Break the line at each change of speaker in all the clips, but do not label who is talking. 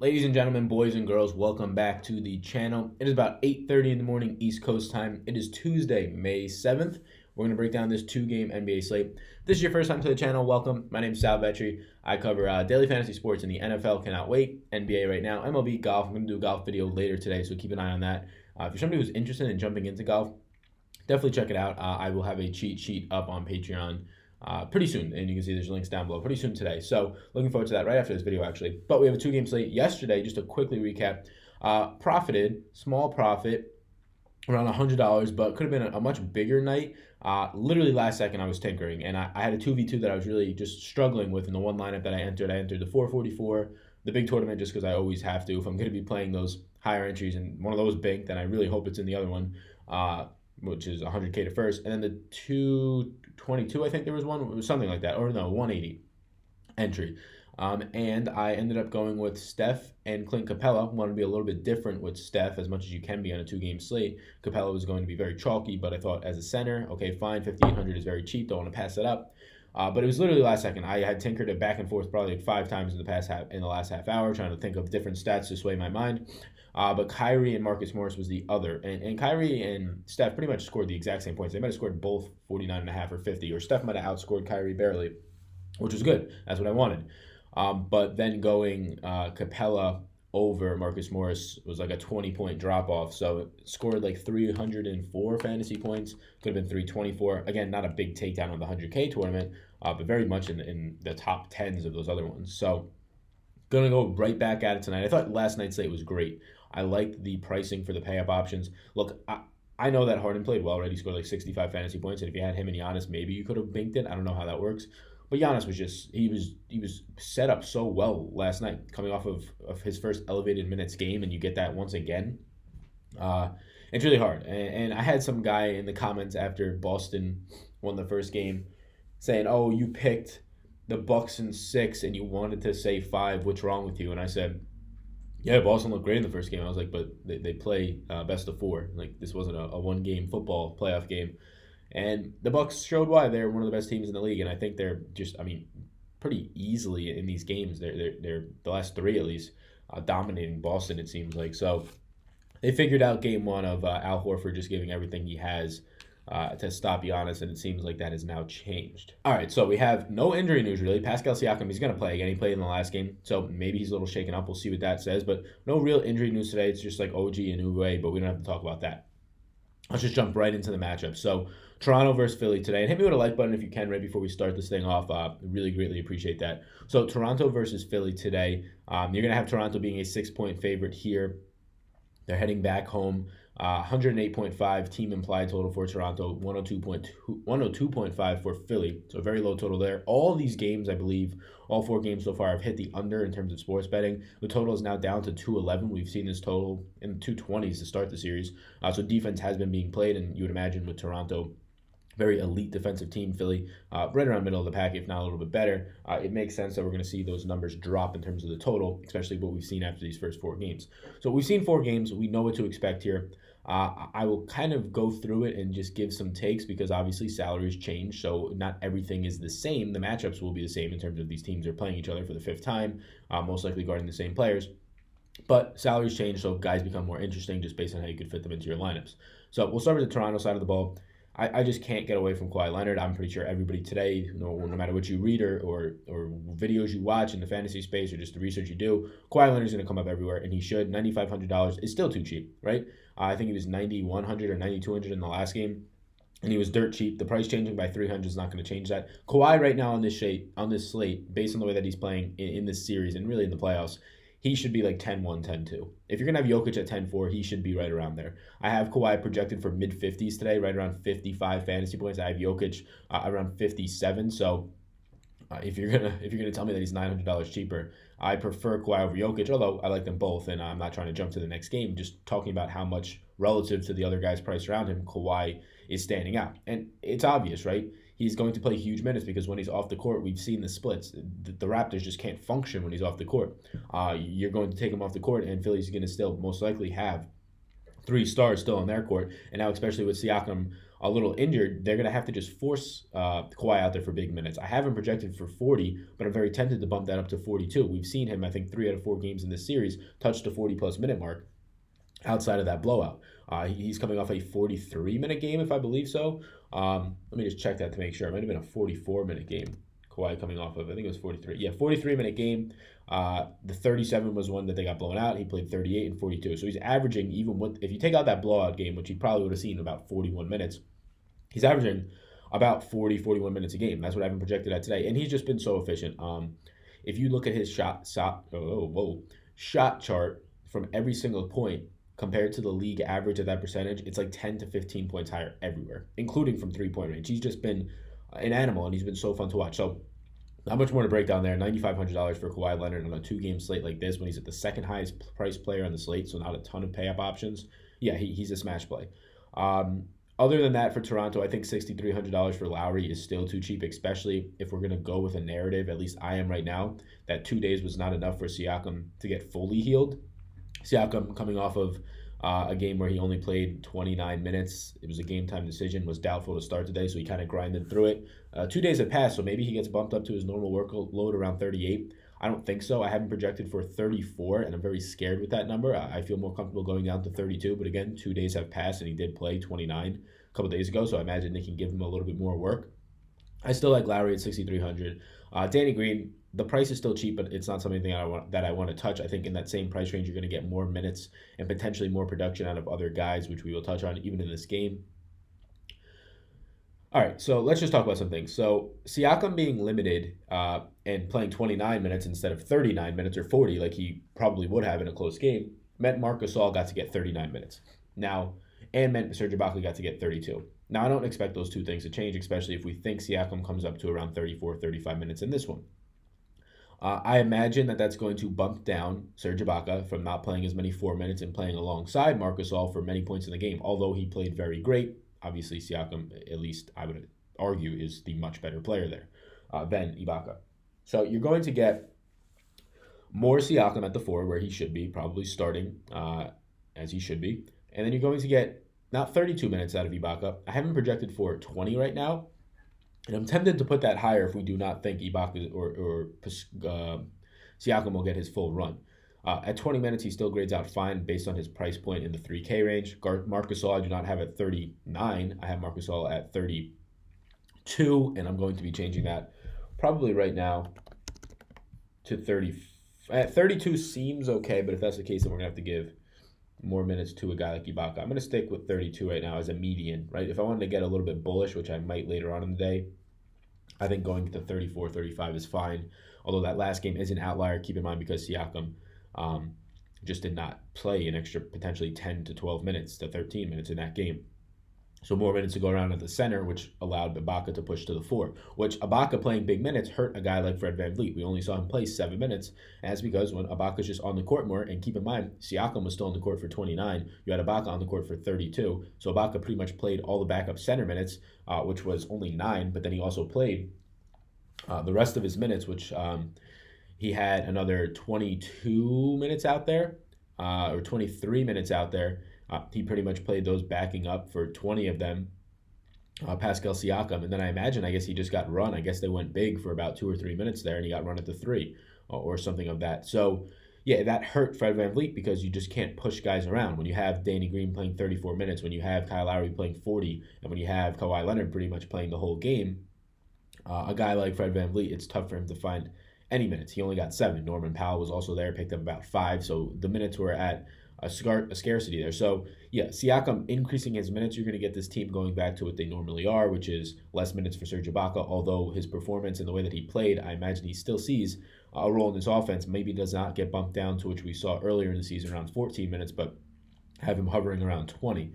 Ladies and gentlemen, boys and girls, welcome back to the channel. It is about 8:30 in the morning East Coast time. It is Tuesday, May 7th. We're going to break down this two-game NBA slate. If this is your first time to the channel, welcome. My name is Sal Vetri. I cover daily fantasy sports in the NFL, cannot wait, NBA right now, MLB, golf. I'm going to do a golf video later today, so keep an eye on that. If you're somebody who's interested in jumping into golf, definitely check it out. I will have a cheat sheet up on Patreon pretty soon, and you can see there's links down below pretty soon today. So looking forward to that right after this video, actually. But we have a two-game slate yesterday. Just to quickly recap, profited, small profit, around $100, but could have been a much bigger night. Literally last second I was tinkering, and I had a 2v2 that I was really just struggling with in the one lineup that I entered. I entered the 444, the big tournament, just because I always have to. If I'm going to be playing those higher entries and one of those big, then I really hope it's in the other one, which is 100K to first. And then the 222, I think there was one, it was something like that, or no, 180 entry. And I ended up going with Steph and Clint Capella. Wanted to be a little bit different with Steph as much as you can be on a two-game slate. Capella was going to be very chalky, but I thought as a center, okay, fine, 5,800 is very cheap. Don't want to pass it up. But it was literally last second. I had tinkered it back and forth probably like 5 times in the last half hour, trying to think of different stats to sway my mind. But Kyrie and Marcus Morris was the other. And Kyrie and Steph pretty much scored the exact same points. They might have scored both 49.5 or 50, or Steph might have outscored Kyrie barely, which was good. That's what I wanted. But then going Capella over Marcus Morris was like a 20-point drop-off. So it scored like 304 fantasy points. Could have been 324. Again, not a big takedown on the 100K tournament, but very much in the top 10s of those other ones. So going to go right back at it tonight. I thought last night's slate was great. I liked the pricing for the pay-up options. Look, I know that Harden played well, right? He scored like 65 fantasy points, and if you had him and Giannis, maybe you could have binked it. I don't know how that works. But Giannis was just, he was set up so well last night, coming off of his first elevated minutes game, and you get that once again. It's really hard. And I had some guy in the comments after Boston won the first game saying, oh, you picked the Bucks in 6 and you wanted to say 5. What's wrong with you? And I said, yeah, Boston looked great in the first game. I was like, but they play best of 4. Like, this wasn't a one-game football playoff game. And the Bucks showed why they're one of the best teams in the league, and I think they're just, pretty easily in these games. They're the last 3 at least dominating Boston. It seems like. So they figured out game 1 of Al Horford just giving everything he has to stop Giannis, and it seems like that has now changed. All right, so we have no injury news really. Pascal Siakam, he's going to play again. He played in the last game, so maybe he's a little shaken up. We'll see what that says, but no real injury news today. It's just like OG and Uwe, but we don't have to talk about that. Let's just jump right into the matchup. So Toronto versus Philly today. And hit me with a like button if you can right before we start this thing off. Really greatly appreciate that. So Toronto versus Philly today. You're going to have Toronto being a 6-point favorite here. They're heading back home. 108.5 team implied total for Toronto, 102.5 for Philly. So very low total there. All these games, I believe, all 4 games so far have hit the under in terms of sports betting. The total is now down to 211. We've seen this total in the 220s to start the series. So defense has been being played, and you would imagine with Toronto, very elite defensive team, Philly, right around middle of the pack, if not a little bit better. It makes sense that we're going to see those numbers drop in terms of the total, especially what we've seen after these first 4 games. So we've seen 4 games. We know what to expect here. I will kind of go through it and just give some takes because obviously salaries change, so not everything is the same. The matchups will be the same in terms of these teams are playing each other for the 5th time, most likely guarding the same players. But salaries change, so guys become more interesting just based on how you could fit them into your lineups. So we'll start with the Toronto side of the ball. I just can't get away from Kawhi Leonard. I'm pretty sure everybody today, no matter what you read or videos you watch in the fantasy space or just the research you do, Kawhi Leonard's going to come up everywhere, and he should. $9,500 is still too cheap, right? I think he was $9,100 or $9,200 in the last game, and he was dirt cheap. The price changing by $300 is not going to change that. Kawhi right now on this slate, based on the way that he's playing in this series and really in the playoffs, he should be like 10-1, 10-2. If you're going to have Jokic at 10-4, he should be right around there. I have Kawhi projected for mid-50s today, right around 55 fantasy points. I have Jokic around 57. So if you're gonna tell me that he's $900 cheaper, I prefer Kawhi over Jokic, although I like them both, and I'm not trying to jump to the next game, just talking about how much relative to the other guys priced around him, Kawhi is standing out. And it's obvious, right? He's going to play huge minutes because when he's off the court, we've seen the splits. The Raptors just can't function when he's off the court. You're going to take him off the court, and Philly's going to still most likely have 3 stars still on their court. And now, especially with Siakam a little injured, they're going to have to just force Kawhi out there for big minutes. I have him projected for 40, but I'm very tempted to bump that up to 42. We've seen him, I think, 3 out of 4 games in this series touch the 40-plus minute mark outside of that blowout. He's coming off a 43-minute game, if I believe so. Let me just check that to make sure. It might have been a 44-minute game. Kawhi coming off of, I think it was 43. Yeah, 43-minute game. The 37 was one that they got blown out. He played 38 and 42. So he's averaging, even with, if you take out that blowout game, which he probably would have seen about 41 minutes, he's averaging about 40, 41 minutes a game. That's what I've been projected at today. And he's just been so efficient. If you look at his shot chart from every single point, compared to the league average of that percentage, it's like 10 to 15 points higher everywhere, including from three-point range. He's just been an animal, and he's been so fun to watch. So not much more to break down there. $9,500 for Kawhi Leonard on a 2-game slate like this when he's at the second highest priced player on the slate, so not a ton of pay-up options. Yeah, he's a smash play. Other than that, for Toronto, I think $6,300 for Lowry is still too cheap, especially if we're going to go with a narrative, at least I am right now, that 2 days was not enough for Siakam to get fully healed. Siakam coming off of a game where he only played 29 minutes. It was a game-time decision, was doubtful to start today, so he kind of grinded through it. 2 days have passed, so maybe he gets bumped up to his normal workload around 38. I don't think so. I haven't projected for 34, and I'm very scared with that number. I feel more comfortable going down to 32, but again, 2 days have passed, and he did play 29 a couple days ago, so I imagine they can give him a little bit more work. I still like Lowry at $6,300. Danny Green, the price is still cheap, but it's not something that I want to touch. I think in that same price range, you're going to get more minutes and potentially more production out of other guys, which we will touch on even in this game. All right, so let's just talk about some things. So Siakam being limited and playing 29 minutes instead of 39 minutes or 40, like he probably would have in a close game, meant Marc Gasol got to get 39 minutes. Now, and meant Serge Ibaka got to get 32. Now, I don't expect those two things to change, especially if we think Siakam comes up to around 34, 35 minutes in this one. I imagine that that's going to bump down Serge Ibaka from not playing as many 4 minutes and playing alongside Marc Gasol for many points in the game. Although he played very great, obviously Siakam, at least I would argue, is the much better player there than Ibaka. So you're going to get more Siakam at the 4, where he should be, probably starting as he should be. And then you're going to get not 32 minutes out of Ibaka. I haven't projected for 20 right now. And I'm tempted to put that higher if we do not think Ibaka or Siakam will get his full run. At 20 minutes, he still grades out fine based on his price point in the 3K range. Marc Gasol, I do not have at 39. I have Marc Gasol at 32, and I'm going to be changing that probably right now to 30. At 32 seems okay, but if that's the case, then we're going to have to give more minutes to a guy like Ibaka. I'm going to stick with 32 right now as a median, right? If I wanted to get a little bit bullish, which I might later on in the day, I think going to 34, 35 is fine. Although that last game is an outlier, keep in mind, because Siakam just did not play an extra potentially 10 to 12 minutes to 13 minutes in that game. So more minutes to go around at the center, which allowed Ibaka to push to the 4, which Ibaka playing big minutes hurt a guy like Fred VanVleet. We only saw him play 7 minutes, and that's because when Ibaka's just on the court more, and keep in mind, Siakam was still on the court for 29, you had Ibaka on the court for 32, so Ibaka pretty much played all the backup center minutes, which was only 9, but then he also played the rest of his minutes, which he had another 22 minutes out there, or 23 minutes out there. He pretty much played those backing up for 20 of them, Pascal Siakam. And then I guess he just got run. I guess they went big for about 2 or 3 minutes there, and he got run at the 3 or something of that. So, yeah, that hurt Fred VanVleet because you just can't push guys around. When you have Danny Green playing 34 minutes, when you have Kyle Lowry playing 40, and when you have Kawhi Leonard pretty much playing the whole game, a guy like Fred VanVleet, it's tough for him to find any minutes. He only got 7. Norman Powell was also there, picked up about 5. So the minutes were at a scarcity there. So, yeah, Siakam increasing his minutes, you're going to get this team going back to what they normally are, which is less minutes for Serge Ibaka, although his performance and the way that he played, I imagine he still sees a role in this offense. Maybe does not get bumped down to which we saw earlier in the season around 14 minutes, but have him hovering around 20.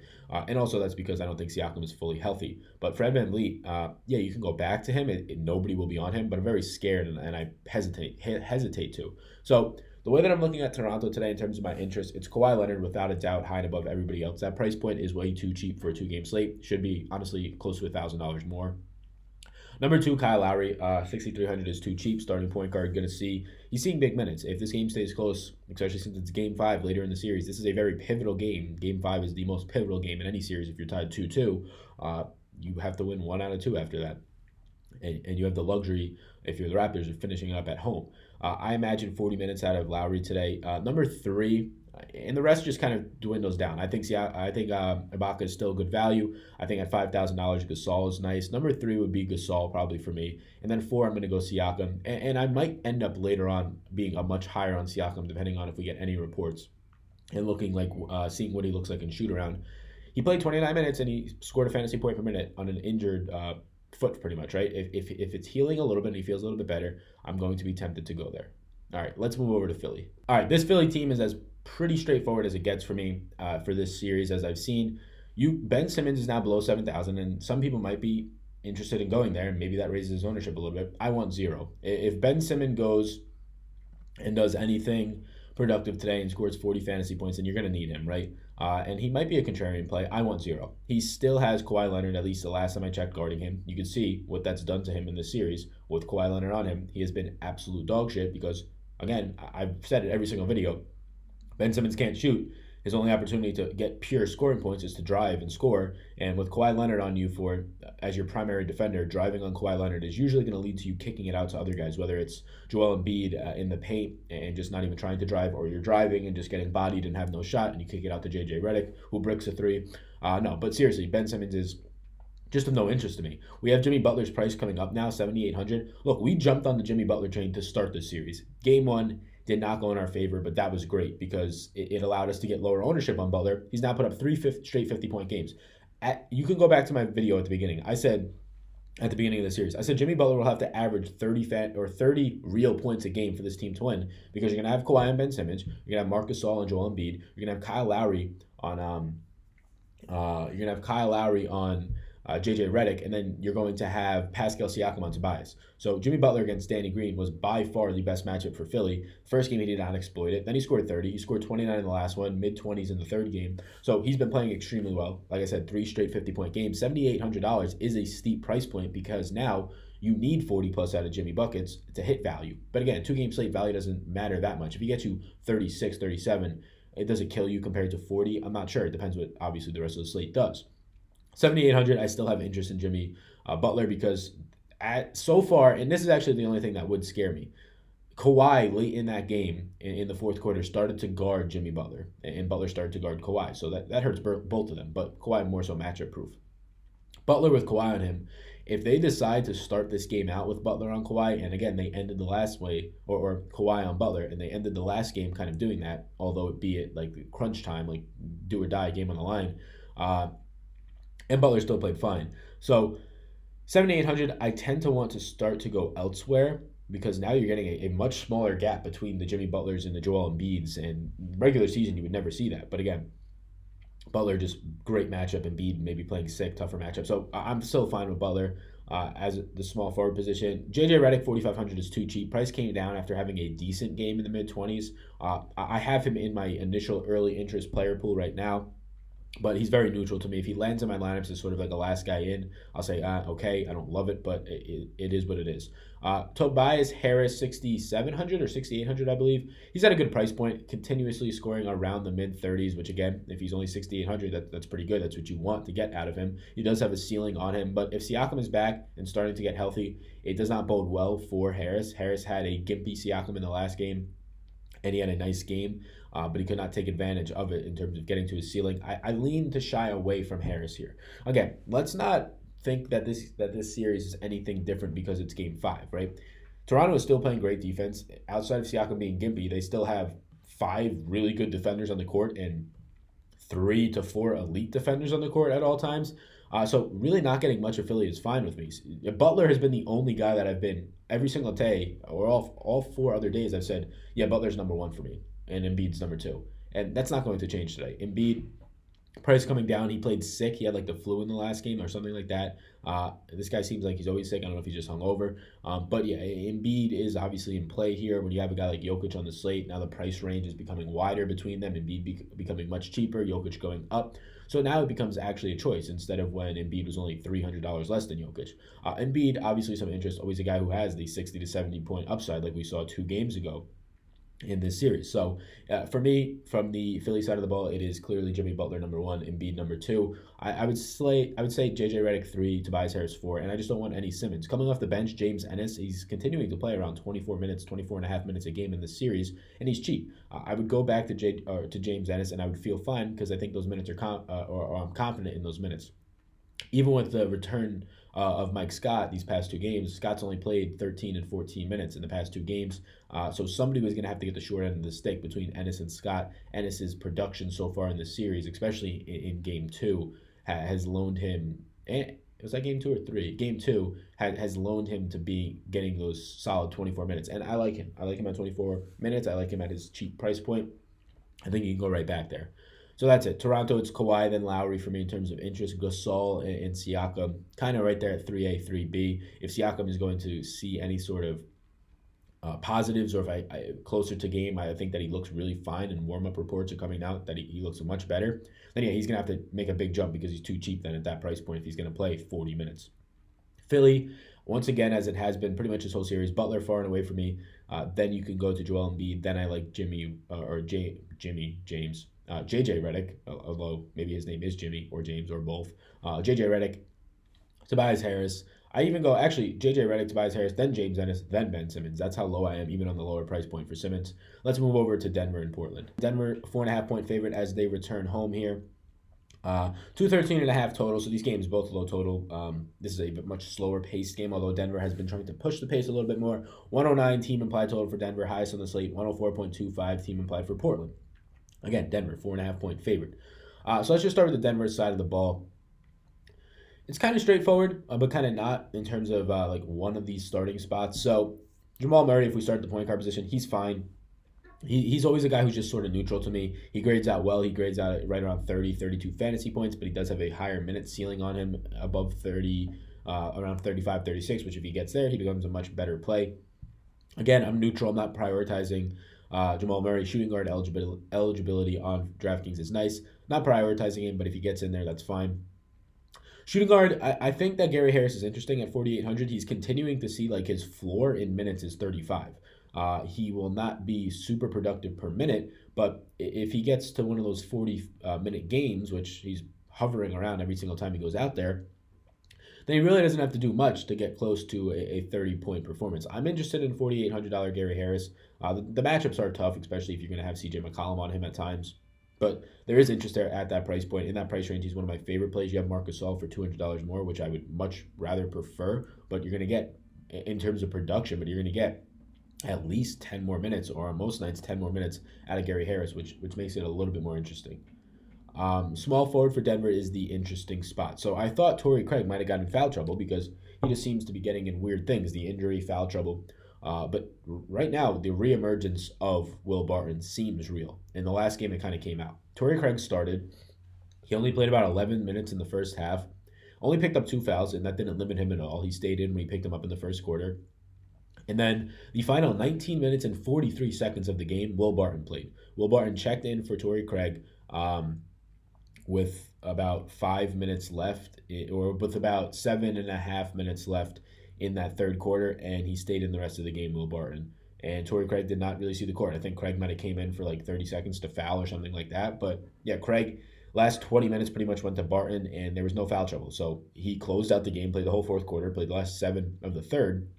And also that's because I don't think Siakam is fully healthy. But Fred VanVleet, yeah, you can go back to him. Nobody will be on him, but I'm very scared, and I hesitate to. So the way that I'm looking at Toronto today in terms of my interest, it's Kawhi Leonard without a doubt, high and above everybody else. That price point is way too cheap for a 2-game slate. Should be, honestly, close to $1,000 more. Number 2, Kyle Lowry, $6,300 is too cheap. Starting point guard, he's seeing big minutes. If this game stays close, especially since it's Game 5 later in the series, this is a very pivotal game. Game 5 is the most pivotal game in any series if you're tied 2-2. You have to win 1 out of 2 after that. And you have the luxury, if you're the Raptors, of finishing it up at home. I imagine 40 minutes out of Lowry today. Number 3, and the rest just kind of dwindles down. I think Ibaka is still good value. I think at $5,000, Gasol is nice. Number 3 would be Gasol probably for me. And then 4, I'm going to go Siakam. And I might end up later on being a much higher on Siakam, depending on if we get any reports. And looking like, seeing what he looks like in shoot around. He played 29 minutes and he scored a fantasy point per minute on an injured foot pretty much, right? If it's healing a little bit and he feels a little bit better, I'm going to be tempted to go there. All right, let's move over to Philly. All right, this Philly team is as pretty straightforward as it gets for me for this series, as I've seen. Ben Simmons is now below 7,000, and some people might be interested in going there, and maybe that raises his ownership a little bit. I want 0. If Ben Simmons goes and does anything productive today and scores 40 fantasy points, then you're going to need him, right? And he might be a contrarian play. I want 0. He still has Kawhi Leonard, at least the last time I checked, guarding him. You can see what that's done to him in this series. With Kawhi Leonard on him, he has been absolute dog shit because, again, I've said it every single video, Ben Simmons can't shoot. His only opportunity to get pure scoring points is to drive and score. And with Kawhi Leonard on you as your primary defender, driving on Kawhi Leonard is usually going to lead to you kicking it out to other guys, whether it's Joel Embiid in the paint and just not even trying to drive, or you're driving and just getting bodied and have no shot and you kick it out to JJ Redick, who bricks a 3. No, but seriously, Ben Simmons is just of no interest to me. We have Jimmy Butler's price coming up now, $7,800. Look, we jumped on the Jimmy Butler train to start this series. Game 1 did not go in our favor, but that was great because it allowed us to get lower ownership on Butler. He's now put up 3 straight 50-point games. You can go back to my video at the beginning. I said at the beginning of the series, I said Jimmy Butler will have to average 30 real points a game for this team to win, because you're going to have Kawhi and Ben Simmons, you're going to have Marc Gasol and Joel Embiid, you're going to have Kyle Lowry on JJ Redick, and then you're going to have Pascal Siakam on Tobias. So Jimmy Butler against Danny Green was by far the best matchup for Philly. First game he did not exploit it. Then he scored 30. He scored 29 in the last one, mid-20s in the third game. So he's been playing extremely well. Like I said, 3 straight 50-point games. $7,800 is a steep price point because now you need 40-plus out of Jimmy buckets to hit value. But again, 2-game slate value doesn't matter that much. If he gets you 36, 37, it doesn't kill you compared to 40. I'm not sure. It depends what, obviously, the rest of the slate does. $7,800, I still have interest in Jimmy Butler because so far, and this is actually the only thing that would scare me, Kawhi late in that game in the fourth quarter started to guard Jimmy Butler, and Butler started to guard Kawhi. So that hurts both of them, but Kawhi more so matchup proof. Butler with Kawhi on him, if they decide to start this game out with Butler on Kawhi, and again, they ended the last way, or Kawhi on Butler, and they ended the last game kind of doing that, although it be it like crunch time, like do or die game on the line, and Butler still played fine. So $7,800, I tend to want to start to go elsewhere because now you're getting a much smaller gap between the Jimmy Butlers and the Joel Embiids. And regular season, you would never see that. But again, Butler just great matchup. Embiid maybe playing sick, tougher matchup. So I'm still fine with Butler as the small forward position. JJ Redick, $4,500 is too cheap. Price came down after having a decent game in the mid-20s. I have him in my initial early interest player pool right now. But he's very neutral to me. If he lands in my lineups as sort of like a last guy in, I'll say, okay, I don't love it, but it is what it is. Tobias Harris, $6,700 or $6,800, I believe. He's at a good price point, continuously scoring around the mid-30s, which again, if he's only $6,800, that's pretty good. That's what you want to get out of him. He does have a ceiling on him, but if Siakam is back and starting to get healthy, it does not bode well for Harris. Harris had a gimpy Siakam in the last game, and he had a nice game. But he could not take advantage of it in terms of getting to his ceiling. I lean to shy away from Harris here. Again, let's not think that this series is anything different because it's Game 5, right? Toronto is still playing great defense. Outside of Siakam being gimpy, they still have 5 really good defenders on the court and 3 to 4 elite defenders on the court at all times. So really not getting much of Philly is fine with me. Butler has been the only guy that I've been every single day or all 4 other days I've said, yeah, Butler's number 1 for me. And Embiid's number 2. And that's not going to change today. Embiid, price coming down. He played sick. He had like the flu in the last game or something like that. This guy seems like he's always sick. I don't know if he's just hungover. But yeah, Embiid is obviously in play here. When you have a guy like Jokic on the slate, now the price range is becoming wider between them. Embiid becoming much cheaper. Jokic going up. So now it becomes actually a choice instead of when Embiid was only $300 less than Jokic. Embiid, obviously some interest. Always a guy who has the 60 to 70 point upside like we saw 2 games ago. in this series. So for me, from the Philly side of the ball, it is clearly Jimmy Butler number one, Embiid number two. I would say JJ Redick three, Tobias Harris four, and I just don't want any Simmons. Coming off the bench, James Ennis, he's continuing to play around 24 minutes, 24 and a half minutes a game in this series, and he's cheap. I would go back to James Ennis, and I would feel fine because I think those minutes are or I'm confident in those minutes. Even with the return of Mike Scott these past two games, Scott's only played 13 and 14 minutes in the past two games. So somebody was going to have to get the short end of the stick between Ennis and Scott. Ennis's production so far in this series, especially in game two, has loaned him. Was that game two or three? Game two has loaned him to be getting those solid 24 minutes. And I like him. I like him at 24 minutes. I like him at his cheap price point. I think he can go right back there. So that's it. Toronto, it's Kawhi, then Lowry for me in terms of interest. Gasol and Siakam, kind of right there at 3A, 3B. If Siakam is going to see any sort of positives, or if I closer to game, I think that he looks really fine, and warm-up reports are coming out that he looks much better, then yeah, he's going to have to make a big jump because he's too cheap then at that price point if he's going to play 40 minutes. Philly, once again, as it has been pretty much this whole series, Butler far and away from me. Then you can go to Joel Embiid. Then I like James. JJ Redick, although maybe his name is Jimmy or James or both. JJ Redick, Tobias Harris. I even go, actually, JJ Redick, Tobias Harris, then James Ennis, then Ben Simmons. That's how low I am, even on the lower price point for Simmons. Let's move over to Denver and Portland. Denver, 4.5-point favorite as they return home here. 213.5 total, so these games both low total. This is a much slower paced game, although Denver has been trying to push the pace a little bit more. 109 team implied total for Denver, highest on the slate. 104.25 team implied for Portland. Again, Denver, 4.5-point favorite. So let's just start with the Denver side of the ball. It's kind of straightforward, but kind of not in terms of like one of these starting spots. So Jamal Murray, if we start at the point guard position, he's fine. He's always a guy who's just sort of neutral to me. He grades out well. He grades out at right around 30, 32 fantasy points, but he does have a higher minute ceiling on him, above 30, around 35, 36, which if he gets there, he becomes a much better play. Again, I'm neutral. I'm not prioritizing Jamal Murray. Shooting guard eligibility on DraftKings is nice. Not prioritizing him, but if he gets in there, that's fine. Shooting guard, I think that Gary Harris is interesting at 4,800. He's continuing to see like his floor in minutes is 35. He will not be super productive per minute, but if he gets to one of those 40-minute games, which he's hovering around every single time he goes out there, then he really doesn't have to do much to get close to a 30-point performance. I'm interested in $4,800 Gary Harris. The matchups are tough, especially if you're going to have CJ McCollum on him at times. But there is interest there at that price point. In that price range, he's one of my favorite plays. You have Marc Gasol for $200 more, which I would much rather prefer. But you're going to get, in terms of production, but you're going to get at least 10 more minutes, or on most nights 10 more minutes out of Gary Harris, which makes it a little bit more interesting. Small forward for Denver is the interesting spot. So I thought Torrey Craig might have gotten in foul trouble because he just seems to be getting in weird things, the injury, foul trouble. But right now, the reemergence of Will Barton seems real. In the last game, it kind of came out. Torrey Craig started. He only played about 11 minutes in the first half. Only picked up 2 fouls, and that didn't limit him at all. He stayed in when he picked him up in the first quarter. And then the final 19 minutes and 43 seconds of the game, Will Barton played. Will Barton checked in for Torrey Craig with about 5 minutes left, or with about 7.5 minutes left in that third quarter, and he stayed in the rest of the game, Will Barton. And Torrey Craig did not really see the court. I think Craig might have came in for like 30 seconds to foul or something like that. But yeah, Craig, last 20 minutes pretty much went to Barton, and there was no foul trouble. So he closed out the game, played the whole fourth quarter, played the last 7 of the third.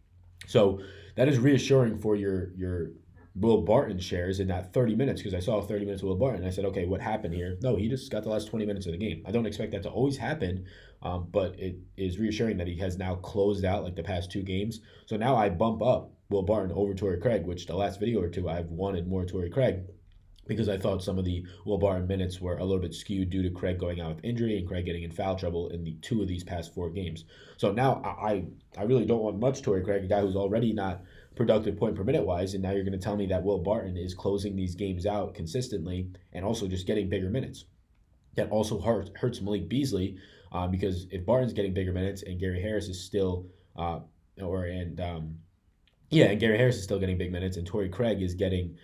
So that is reassuring for your Will Barton shares in that 30 minutes, because I saw 30 minutes of Will Barton. And I said, okay, what happened here? No, he just got the last 20 minutes of the game. I don't expect that to always happen, but it is reassuring that he has now closed out like the past 2 games. So now I bump up Will Barton over Torrey Craig, which the last video or two I've wanted more Torrey Craig, because I thought some of the Will Barton minutes were a little bit skewed due to Craig going out with injury and Craig getting in foul trouble in the 2 of these past 4 games. So now I really don't want much Torrey Craig, a guy who's already not productive point per minute wise, and now you're going to tell me that Will Barton is closing these games out consistently and also just getting bigger minutes. That also hurts Malik Beasley, because if Barton's getting bigger minutes and Gary Harris is still and Gary Harris is still getting big minutes and Torrey Craig is getting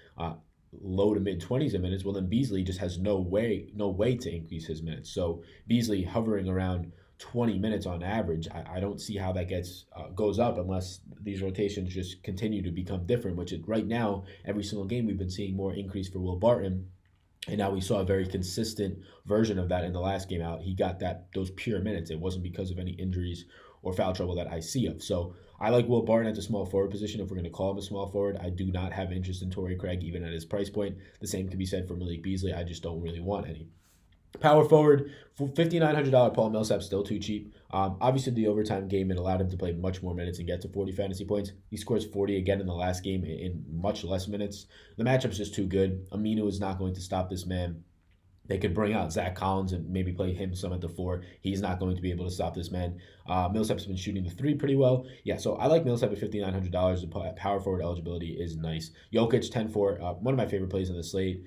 low to mid 20s of minutes, well then Beasley just has no way to increase his minutes. So Beasley hovering around 20 minutes on average. I don't see how that goes up unless these rotations just continue to become different, which right now, every single game we've been seeing more increase for Will Barton. And now we saw a very consistent version of that in the last game out. He got those pure minutes. It wasn't because of any injuries or foul trouble that I see of. So I like Will Barton at the small forward position if we're going to call him a small forward. I do not have interest in Torrey Craig even at his price point. The same can be said for Malik Beasley. I just don't really want any. Power forward, $5,900 Paul Millsap, still too cheap. Obviously, the overtime game, it allowed him to play much more minutes and get to 40 fantasy points. He scores 40 again in the last game in much less minutes. The matchup's just too good. Aminu is not going to stop this man. They could bring out Zach Collins and maybe play him some at the 4. He's not going to be able to stop this man. Millsap's been shooting the 3 pretty well. Yeah, so I like Millsap at $5,900. The power forward eligibility is nice. Jokic, 10-4, one of my favorite plays on the slate.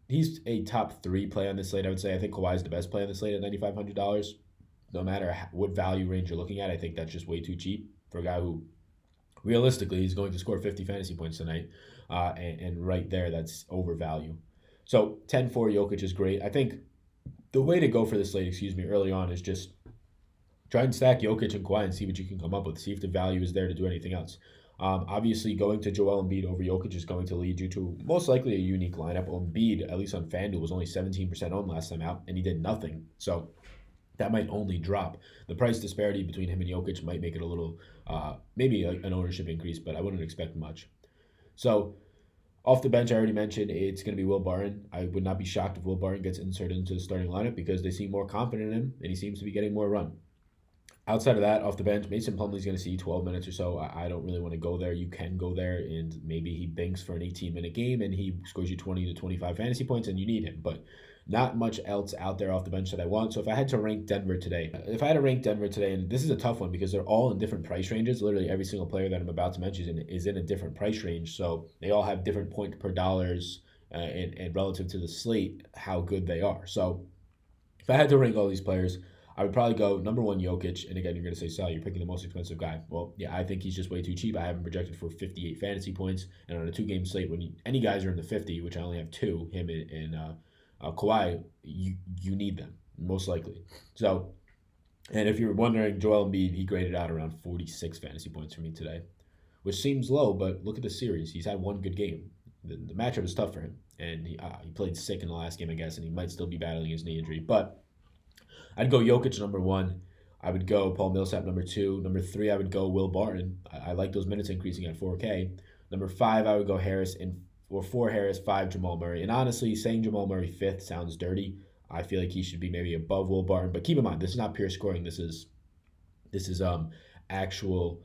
He's a top 3 play on this slate, I would say. I think Kawhi is the best play on the slate at $9,500. No matter what value range you're looking at, I think that's just way too cheap for a guy who, realistically, he's going to score 50 fantasy points tonight. And right there, that's overvalue. So 10-4 Jokic is great. I think the way to go for this slate, early on is just try and stack Jokic and Kawhi and see what you can come up with. See if the value is there to do anything else. Obviously, going to Joel Embiid over Jokic is going to lead you to most likely a unique lineup. Embiid, at least on FanDuel, was only 17% owned last time out, and he did nothing. So that might only drop. The price disparity between him and Jokic might make it a little, maybe an ownership increase, but I wouldn't expect much. So off the bench, I already mentioned it's going to be Will Barton. I would not be shocked if Will Barton gets inserted into the starting lineup because they seem more confident in him, and he seems to be getting more run. Outside of that, off the bench, Mason Plumlee's going to see 12 minutes or so. I don't really want to go there. You can go there, and maybe he banks for an 18-minute game, and he scores you 20 to 25 fantasy points, and you need him. But not much else out there off the bench that I want. So if I had to rank Denver today, and this is a tough one because they're all in different price ranges. Literally every single player that I'm about to mention is in a different price range. So they all have different point per dollars and relative to the slate, how good they are. So if I had to rank all these players, I would probably go number 1, Jokic. And again, you're going to say, Sal, you're picking the most expensive guy. Well, yeah, I think he's just way too cheap. I have him projected for 58 fantasy points. And on a 2-game slate, when any guys are in the 50, which I only have 2, him and Kawhi, you need them, most likely. So, and if you're wondering, Joel Embiid, he graded out around 46 fantasy points for me today, which seems low, but look at the series. He's had one good game. The matchup is tough for him. And he played sick in the last game, I guess, and he might still be battling his knee injury. But I'd go Jokic number 1. I would go Paul Millsap number 2. Number 3, I would go Will Barton. I like those minutes increasing at 4K. Number 5, I would go Harris, or 4 Harris, 5 Jamal Murray. And honestly, saying Jamal Murray 5th sounds dirty. I feel like he should be maybe above Will Barton. But keep in mind, this is not pure scoring. This is actual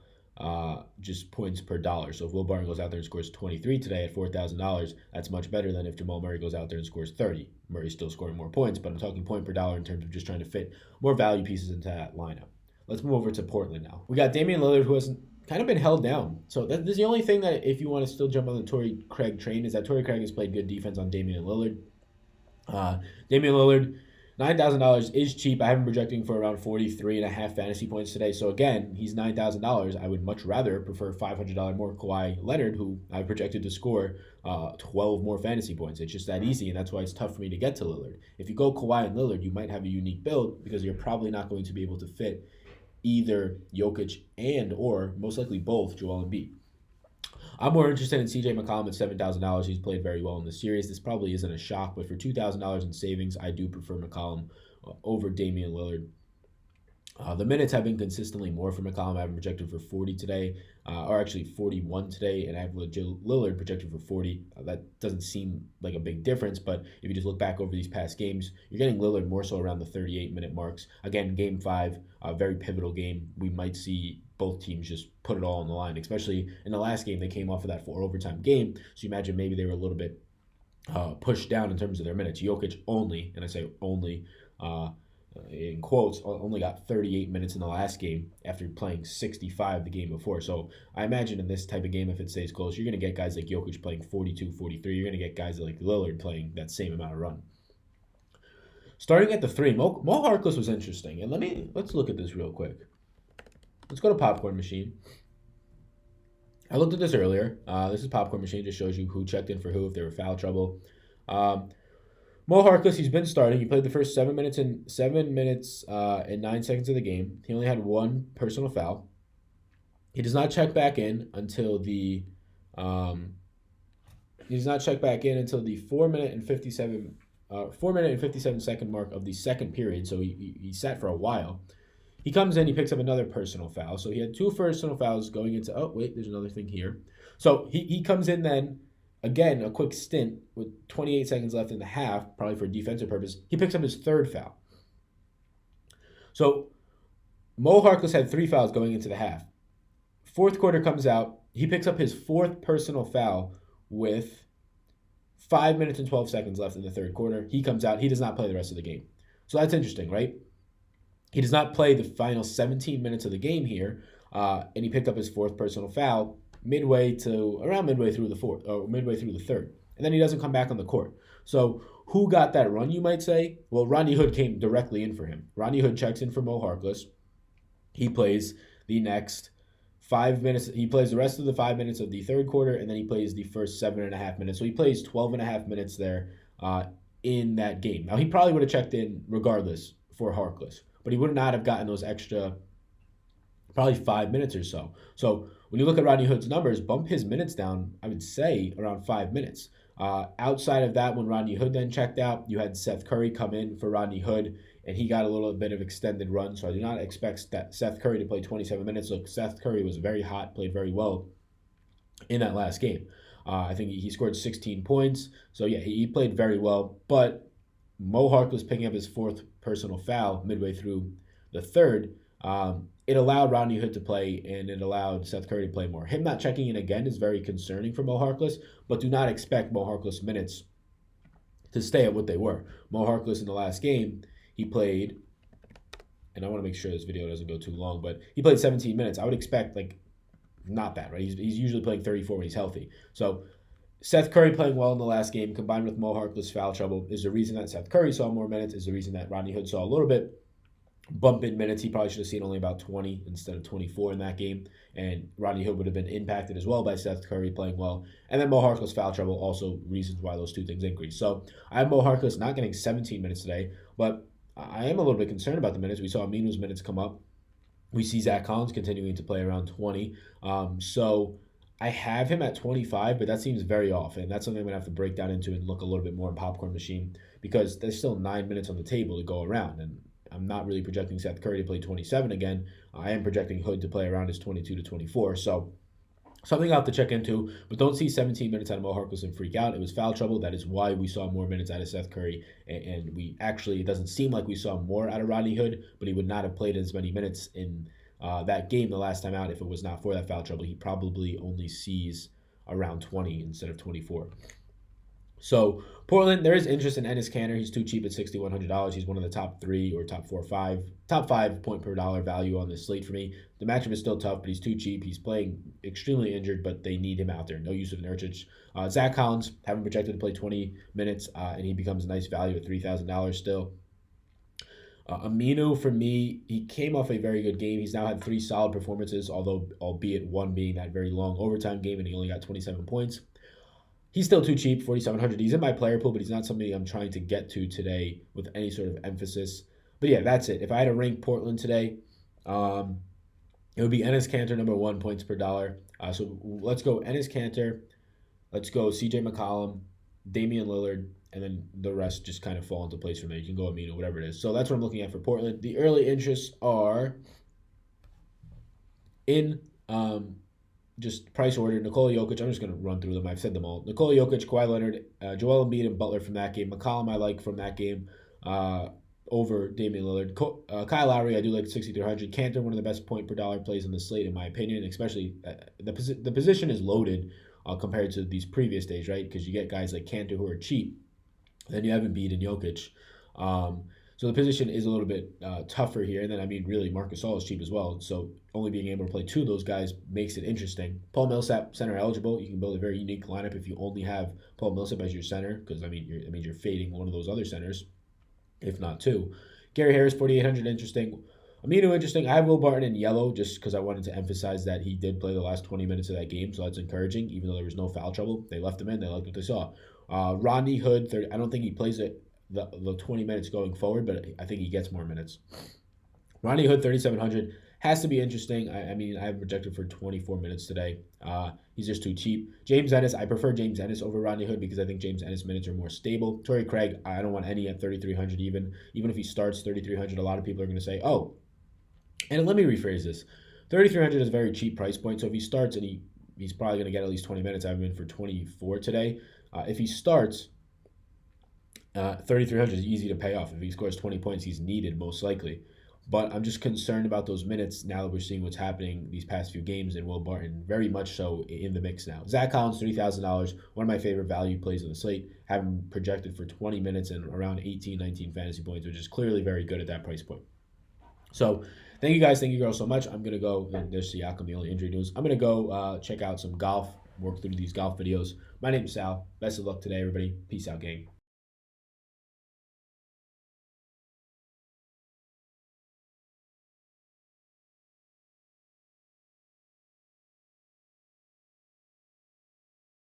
just points per dollar. So if Will Barton goes out there and scores 23 today at $4,000, that's much better than if Jamal Murray goes out there and scores 30. Murray's still scoring more points, but I'm talking point per dollar in terms of just trying to fit more value pieces into that lineup. Let's move over to Portland now. We got Damian Lillard, who has kind of been held down. So this is the only thing that if you want to still jump on the Torrey Craig train is that Torrey Craig has played good defense on Damian Lillard. Damian Lillard, $9,000 is cheap. I have him projecting for around 43.5 fantasy points today. So again, he's $9,000. I would much rather prefer $500 more Kawhi Leonard, who I projected to score 12 more fantasy points. It's just that easy, and that's why it's tough for me to get to Lillard. If you go Kawhi and Lillard, you might have a unique build because you're probably not going to be able to fit either Jokic and or most likely both Joel Embiid. I'm more interested in CJ McCollum at $7,000. He's played very well in the series. This probably isn't a shock, but for $2,000 in savings, I do prefer McCollum over Damian Lillard. The minutes have been consistently more for McCollum. I have him projected for 40 today, or actually 41 today, and I have Lillard projected for 40. That doesn't seem like a big difference, but if you just look back over these past games, you're getting Lillard more so around the 38-minute marks. Again, Game 5, a very pivotal game. We might see both teams just put it all on the line, especially in the last game. They came off of that 4 overtime game, so you imagine maybe they were a little bit pushed down in terms of their minutes. Jokic only, and I say only, in quotes, only got 38 minutes in the last game after playing 65 the game before. So I imagine in this type of game, if it stays close, you're going to get guys like Jokic playing 42, 43. You're going to get guys like Lillard playing that same amount of run. Starting at the 3, Mo Harkless was interesting. And let's look at this real quick. Let's go to Popcorn Machine. I looked at this earlier. This is Popcorn Machine. Just shows you who checked in for who, if there were foul trouble. Mo Mo Harkless, he's been starting. He played the first 7 minutes and 9 seconds of the game. He only had one personal foul. He does not check back in until the um, 4 minute and 57 second mark of the second period. So he sat for a while. He comes in, he picks up another personal foul. So he had two personal fouls going into. Oh wait, there's another thing here. So he comes in then. Again, a quick stint with 28 seconds left in the half, probably for defensive purpose. He picks up his third foul. So Mo Harkless had 3 fouls going into the half. Fourth quarter comes out. He picks up his fourth personal foul with 5 minutes and 12 seconds left in the third quarter. He comes out. He does not play the rest of the game. So that's interesting, right? He does not play the final 17 minutes of the game here, and he picked up his fourth personal foul midway through the third, and then he doesn't come back on the court. So who got that run, you might say? Well, Rodney Hood came directly in for him. Rodney Hood checks in for Mo Harkless. He plays the next 5 minutes. He plays the rest of the 5 minutes of the third quarter, and then he plays the first 7.5 minutes. So he plays 12.5 minutes there in that game. Now, he probably would have checked in regardless for Harkless, but he would not have gotten those extra probably 5 minutes or so. So when you look at Rodney Hood's numbers, bump his minutes down, I would say, around 5 minutes. Outside of that, when Rodney Hood then checked out, you had Seth Curry come in for Rodney Hood, and he got a little bit of extended run. So I do not expect that Seth Curry to play 27 minutes. Look, Seth Curry was very hot, played very well in that last game. I think he scored 16 points. So, yeah, he played very well. But Mo Harkless picking up his fourth personal foul midway through the third, it allowed Rodney Hood to play, and it allowed Seth Curry to play more. Him not checking in again is very concerning for Mo Harkless, but do not expect Mo Harkless minutes to stay at what they were. Mo Harkless in the last game, he played, and I want to make sure this video doesn't go too long, but he played 17 minutes. I would expect, not that, right? He's usually playing 34 when he's healthy. So Seth Curry playing well in the last game, combined with Mo Harkless' foul trouble, is the reason that Seth Curry saw more minutes, is the reason that Rodney Hood saw a little bit bump in minutes. He probably should have seen only about 20 instead of 24 in that game, and Rodney Hood would have been impacted as well by Seth Curry playing well. And then Mo Harkless' foul trouble also reasons why those two things increase. So I have Mo Harkless not getting 17 minutes today, but I am a little bit concerned about the minutes. We saw Aminu's minutes come up. We see Zach Collins continuing to play around 20. So I have him at 25, but that seems very off, and that's something I'm going to have to break down into and look a little bit more in Popcorn Machine, because there's still 9 minutes on the table to go around, and I'm not really projecting Seth Curry to play 27 again. I am projecting Hood to play around his 22 to 24. So something I'll have to check into, but don't see 17 minutes out of Mo Harkless and freak out. It was foul trouble. That is why we saw more minutes out of Seth Curry. And it doesn't seem like we saw more out of Rodney Hood, but he would not have played as many minutes in that game the last time out if it was not for that foul trouble. He probably only sees around 20 instead of 24. So Portland, there is interest in Enes Kanter. He's too cheap at $6,100. He's one of the top 3 or top 5 point per dollar value on this slate for me. The matchup is still tough, but he's too cheap. He's playing extremely injured, but they need him out there. No use of Nurkic. Zach Collins, haven't projected to play 20 minutes, and he becomes a nice value at $3,000 still. Aminu, for me, he came off a very good game. He's now had 3 solid performances, albeit one being that very long overtime game, and he only got 27 points. He's still too cheap, $4,700. He's in my player pool, but he's not somebody I'm trying to get to today with any sort of emphasis. But yeah, that's it. If I had to rank Portland today, it would be Enes Kanter, number 1, points per dollar. So let's go Enes Kanter. Let's go CJ McCollum, Damian Lillard, and then the rest just kind of fall into place from there. You can go Amino, whatever it is. So that's what I'm looking at for Portland. The early interests are in just price order. Nikola Jokic, I'm just going to run through them. I've said them all. Nikola Jokic, Kawhi Leonard, Joel Embiid, and Butler from that game. McCollum I like from that game over Damian Lillard. Kyle Lowry, I do like 6,300. Kanter, one of the best point per dollar plays in the slate, in my opinion, especially the position is loaded compared to these previous days, right? Because you get guys like Kanter who are cheap. Then you have Embiid and Jokic. So the position is a little bit tougher here. And then, really, Marc Gasol is cheap as well. So only being able to play 2 of those guys makes it interesting. Paul Millsap, center eligible. You can build a very unique lineup if you only have Paul Millsap as your center, because, you're fading one of those other centers, if not 2. Gary Harris, 4,800, interesting. Amino, interesting. I have Will Barton in yellow just because I wanted to emphasize that he did play the last 20 minutes of that game, so that's encouraging, even though there was no foul trouble. They left him in. They liked what they saw. Rodney Hood, I don't think he plays the 20 minutes going forward, but I think he gets more minutes. Rodney Hood, 3,700. Has to be interesting. I mean, I have projected for 24 minutes today. He's just too cheap. James Ennis, I prefer James Ennis over Rodney Hood because I think James Ennis minutes are more stable. Torrey Craig, I don't want any at 3,300 even. Even if he starts 3,300, a lot of people are going to say, oh, and let me rephrase this. 3,300 is a very cheap price point, so if he starts and he's probably going to get at least 20 minutes, I have him in for 24 today. If he starts, 3,300 is easy to pay off. If he scores 20 points, he's needed most likely. But I'm just concerned about those minutes now that we're seeing what's happening these past few games, and Will Barton very much so in the mix now. Zach Collins, $3,000, one of my favorite value plays on the slate, having projected for 20 minutes and around 18, 19 fantasy points, which is clearly very good at that price point. So thank you guys, thank you girls so much. I'm going to go, and there's Siakam, the only injury news. I'm going to go check out some golf, work through these golf videos. My name is Sal. Best of luck today, everybody. Peace out, gang.